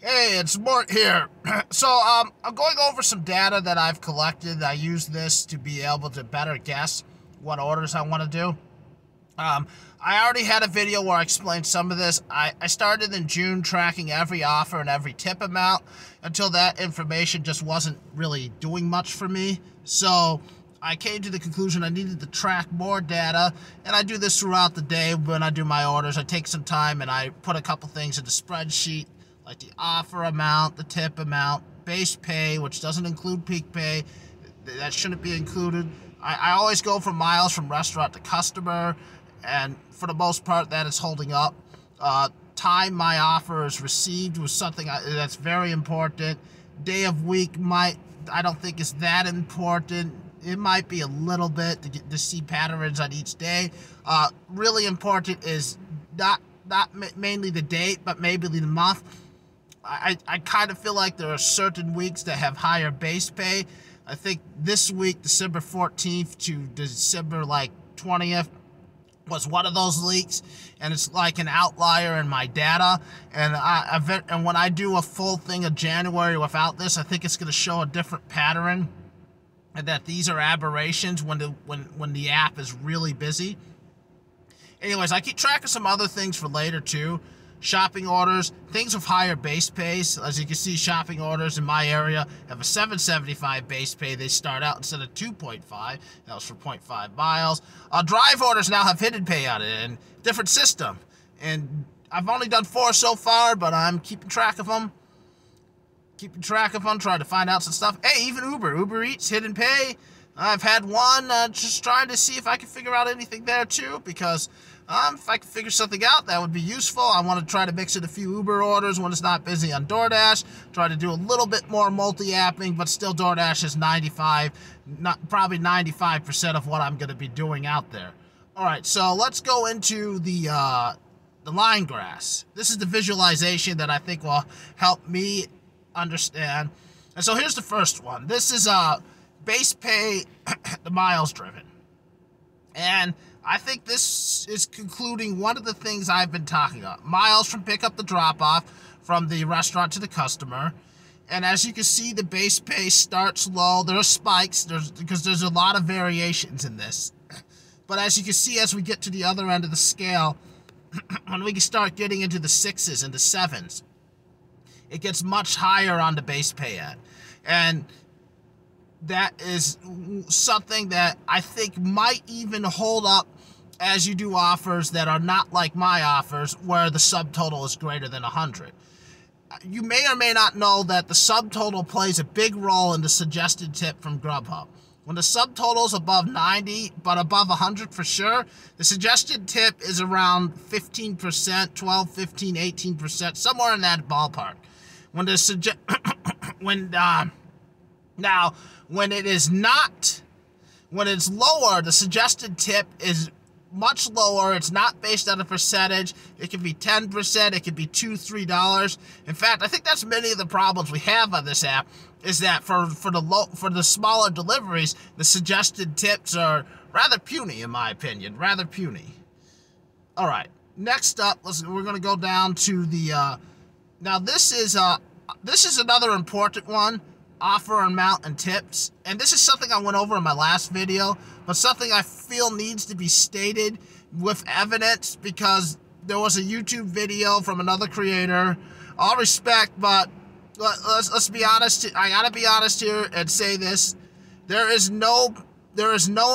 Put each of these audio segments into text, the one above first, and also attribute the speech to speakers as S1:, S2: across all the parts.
S1: Hey, it's Mort here. I'm going over some data that I've collected. I use this to be able to better guess what orders I want to do. I already had a video where I explained some of this. I started in June tracking every offer and every tip amount until that information just wasn't really doing much for me. So I came to the conclusion I needed to track more data, and I do this throughout the day when I do my orders. I take some time and I put a couple things in the spreadsheet, like the offer amount, the tip amount, base pay, which doesn't include peak pay. That shouldn't be included. I always go from miles from restaurant to customer, and for the most part, that is holding up. Time my offer is received was something that's very important. Day of week I don't think is that important. It might be a little bit to see patterns on each day. Really important is not mainly the date, but maybe the month. I kind of feel like there are certain weeks that have higher base pay. I think this week, December 14th to December 20th, was one of those leaks, and it's like an outlier in my data. And when I do a full thing of January without this, I think it's going to show a different pattern, and that these are aberrations when the app is really busy. Anyways, I keep track of some other things for later too. Shopping orders, things with higher base pays. As you can see, shopping orders in my area have a $7.75 base pay. They start out instead of 2.5. That was for 0.5 miles. Drive orders now have hidden pay on it, and different system. And I've only done 4 so far, but I'm keeping track of them. Trying to find out some stuff. Hey, even Uber Eats, hidden pay. I've had one, just trying to see if I can figure out anything there too, because if I can figure something out, that would be useful. I want to try to mix in a few Uber orders when it's not busy on DoorDash. Try to do a little bit more multi-apping, but still DoorDash is probably 95% of what I'm going to be doing out there. All right, so let's go into the line graphs. This is the visualization that I think will help me understand. And so here's the first one. This is base pay, the miles driven. And I think this is concluding one of the things I've been talking about. Miles from pickup to drop off, from the restaurant to the customer. And as you can see, the base pay starts low. There are spikes because there's a lot of variations in this. But as you can see, as we get to the other end of the scale, when we can start getting into the 6s and the 7s, it gets much higher on the base pay end. And that is something that I think might even hold up as you do offers that are not like my offers, where the subtotal is greater than 100. You may or may not know that the subtotal plays a big role in the suggested tip from Grubhub. When the subtotal is above 90, but above 100 for sure, the suggested tip is around 15%, 12, 15, 18%, somewhere in that ballpark. When when it's lower, the suggested tip is much lower. It's not based on a percentage. It could be 10%. It could be $2, $3. In fact, I think that's many of the problems we have on this app, is that for the smaller deliveries, the suggested tips are rather puny, in my opinion. Rather puny. All right. Next up, we're going to go down to the. Now this is another important one. Offer amount and tips, and this is something I went over in my last video, but something I feel needs to be stated with evidence, because there was a YouTube video from another creator. All respect, but let's be honest. I gotta be honest here and say this: there is no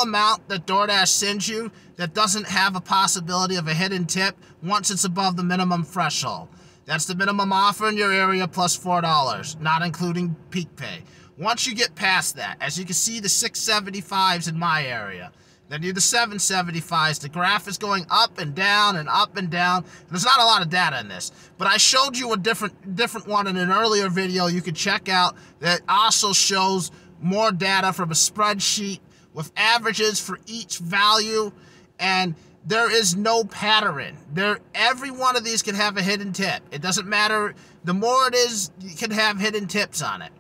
S1: amount that DoorDash sends you that doesn't have a possibility of a hidden tip once it's above the minimum threshold. That's the minimum offer in your area plus $4, not including peak pay. Once you get past that, as you can see, the 675s in my area, then you the 775s. The graph is going up and down and up and down. There's not a lot of data in this, but I showed you a different one in an earlier video you could check out that also shows more data from a spreadsheet with averages for each value, and there is no pattern. Every one of these can have a hidden tip. It doesn't matter. The more it is, you can have hidden tips on it.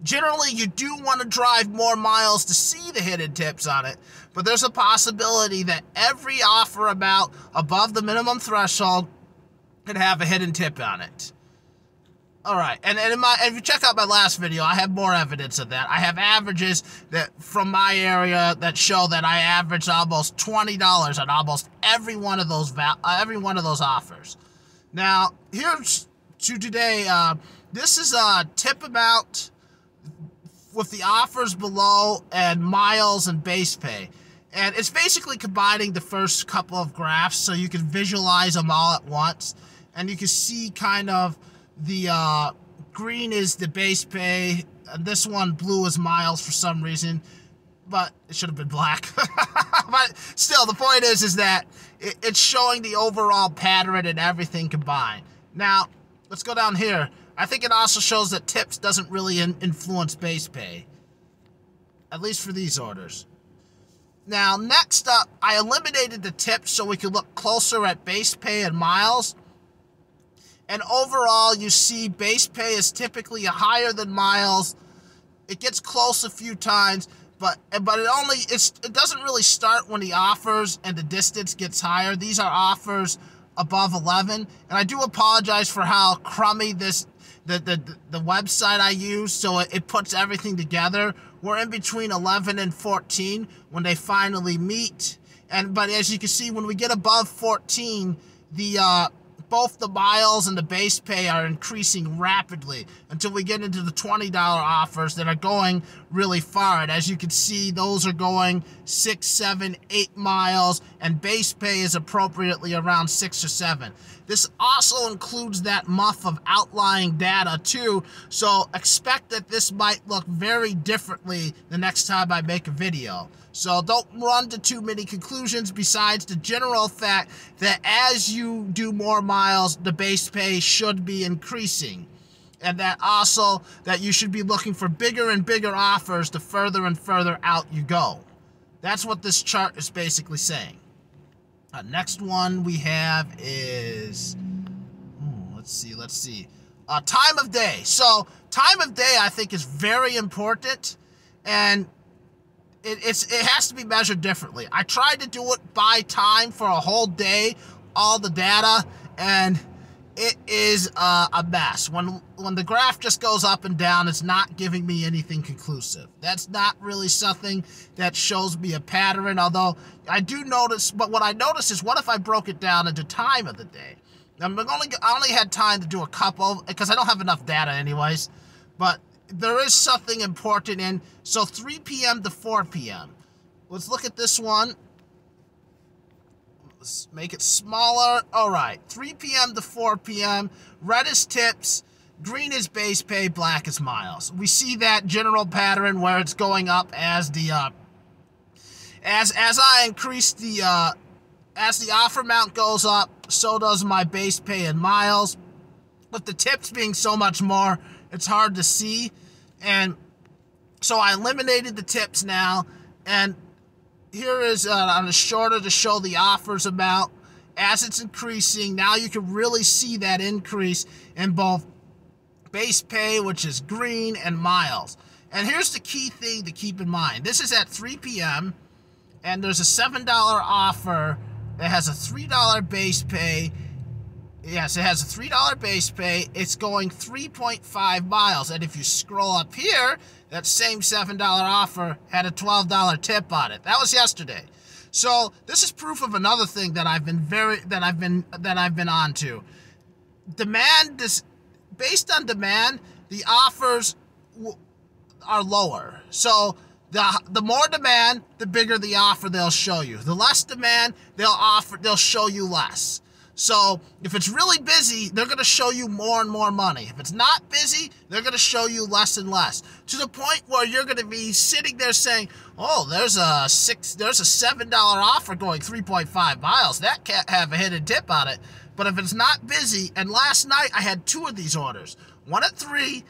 S1: Generally, you do want to drive more miles to see the hidden tips on it, but there's a possibility that every offer amount above the minimum threshold could have a hidden tip on it. All right, and if you check out my last video, I have more evidence of that. I have averages that from my area that show that I averaged almost $20 on almost every one of those offers. Now, here's to today. This is a tip amount with the offers below and miles and base pay. And it's basically combining the first couple of graphs so you can visualize them all at once. And you can see kind of the green is the base pay, and this one blue is miles for some reason, but it should have been black. But still, the point is that it's showing the overall pattern and everything combined. Now, let's go down here. I think it also shows that tips doesn't really influence base pay, at least for these orders. Now, next up, I eliminated the tips so we could look closer at base pay and miles. And overall, you see base pay is typically higher than miles. It gets close a few times, but it doesn't really start when the offers and the distance gets higher. These are offers above 11, and I do apologize for how crummy the website I use, so it puts everything together. We're in between 11 and 14 when they finally meet, but as you can see, when we get above 14, both the miles and the base pay are increasing rapidly until we get into the $20 offers that are going really far. And as you can see, those are going 6, 7, 8 miles, and base pay is appropriately around 6 or 7. This also includes that muff of outlying data too, so expect that this might look very differently the next time I make a video. So don't run to too many conclusions besides the general fact that as you do more miles, the base pay should be increasing. And that also that you should be looking for bigger and bigger offers the further and further out you go. That's what this chart is basically saying. Next one we have is, let's see. Time of day. So time of day I think is very important, and it has to be measured differently. I tried to do it by time for a whole day, all the data, and it is a mess. When the graph just goes up and down, it's not giving me anything conclusive. That's not really something that shows me a pattern, although I do notice, but what I notice is, what if I broke it down into time of the day? I only had time to do a couple, because I don't have enough data anyways, but there is something important in, so 3 p.m. to 4 p.m. Let's look at this one. Let's make it smaller. All right, 3 p.m. to 4 p.m. Red is tips, green is base pay, black is miles. We see that general pattern where it's going up as the as I increase the as the offer amount goes up, so does my base pay in miles. With the tips being so much more, it's hard to see. And so I eliminated the tips now, and here is on a shorter to show the offers amount. As it's increasing, now you can really see that increase in both base pay, which is green, and miles. And here's the key thing to keep in mind. This is at 3 p.m., and there's a $7 offer that has a $3 base pay. Yes, it has a $3 base pay. It's going 3.5 miles. And if you scroll up here, that same $7 offer had a $12 tip on it. That was yesterday. So this is proof of another thing that I've been on to. Based on demand, the offers are lower. So the more demand, the bigger the offer they'll show you. The less demand, they'll show you less. So if it's really busy, they're going to show you more and more money. If it's not busy, they're going to show you less and less, to the point where you're going to be sitting there saying, oh, there's a $7 offer going 3.5 miles. That can't have a hidden tip on it. But if it's not busy, and last night I had 2 of these orders, one at 3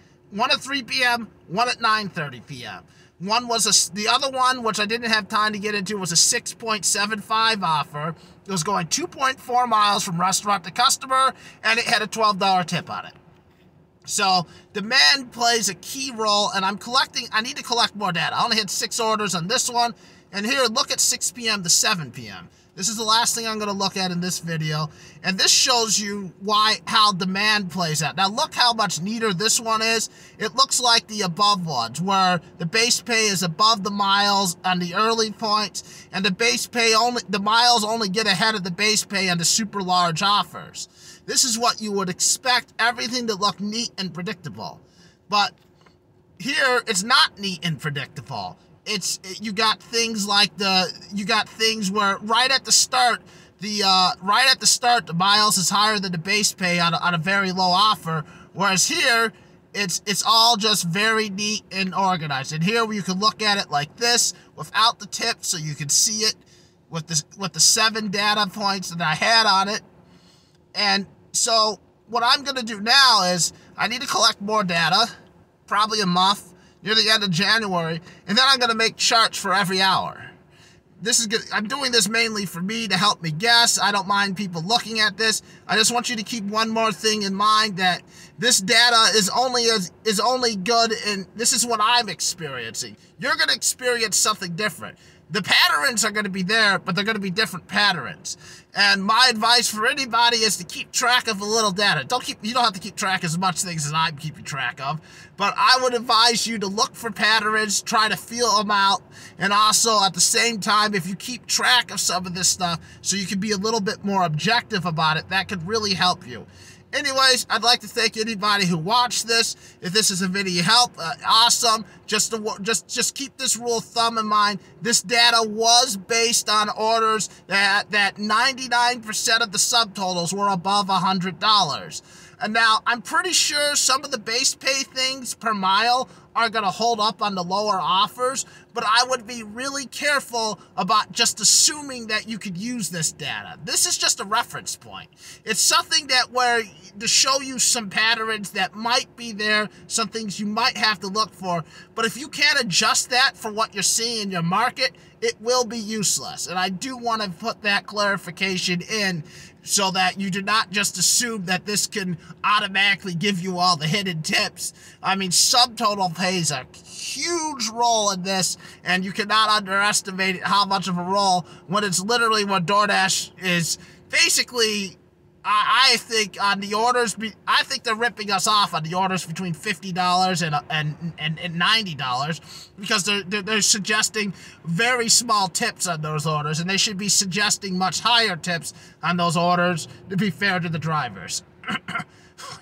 S1: p.m., one at 9:30 p.m. The other one, which I didn't have time to get into, was a 6.75 offer. It was going 2.4 miles from restaurant to customer, and it had a $12 tip on it. So demand plays a key role, and I need to collect more data. I only had 6 orders on this one, And here, look at 6 p.m. to 7 p.m. This is the last thing I'm going to look at in this video. And this shows you how demand plays out. Now look how much neater this one is. It looks like the above ones, where the base pay is above the miles on the early points, and the miles only get ahead of the base pay on the super large offers. This is what you would expect everything to look neat and predictable. But here, it's not neat and predictable. You got things where right at the start, the miles is higher than the base pay on a very low offer, whereas here it's all just very neat and organized. And here you can look at it like this without the tip, so you can see it with the 7 data points that I had on it. And so what I'm gonna do now is I need to collect more data, probably a month, near the end of January, and then I'm going to make charts for every hour. This is good. I'm doing this mainly for me to help me guess. I don't mind people looking at this. I just want you to keep one more thing in mind, that this data is only good, and this is what I'm experiencing. You're going to experience something different. The patterns are going to be there, but they're going to be different patterns. And my advice for anybody is to keep track of a little data. You don't have to keep track as much things as I'm keeping track of, but I would advise you to look for patterns, try to feel them out, and also at the same time, if you keep track of some of this stuff so you can be a little bit more objective about it, that could really help you. Anyways, I'd like to thank anybody who watched this. If this is a video help, awesome. Just keep this rule of thumb in mind. This data was based on orders that 99% of the subtotals were above $100. And now, I'm pretty sure some of the base pay things per mile are going to hold up on the lower offers, but I would be really careful about just assuming that you could use this data. This is just a reference point. It's something to show you some patterns that might be there, some things you might have to look for, but if you can't adjust that for what you're seeing in your market, it will be useless. And I do want to put that clarification in so that you do not just assume that this can automatically give you all the hidden tips. I mean, subtotal plays a huge role in this, and you cannot underestimate how much of a role when it's literally what DoorDash is basically. I think on the orders, I think they're ripping us off on the orders between $50 and $90, because they're suggesting very small tips on those orders, and they should be suggesting much higher tips on those orders to be fair to the drivers.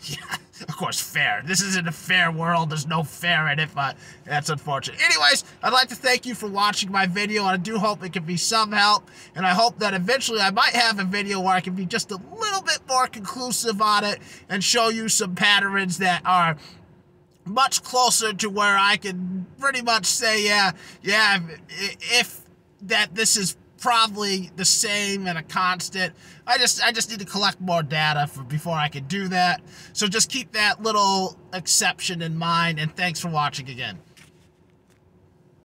S1: Yeah, of course, fair. This isn't a fair world. There's no fair in it, but that's unfortunate. Anyways, I'd like to thank you for watching my video, and I do hope it can be some help, and I hope that eventually I might have a video where I can be just a little bit more conclusive on it and show you some patterns that are much closer to where I can pretty much say, yeah, if that this is probably the same and a constant. I just need to collect more data before I can do that. So just keep that little exception in mind, and thanks for watching again.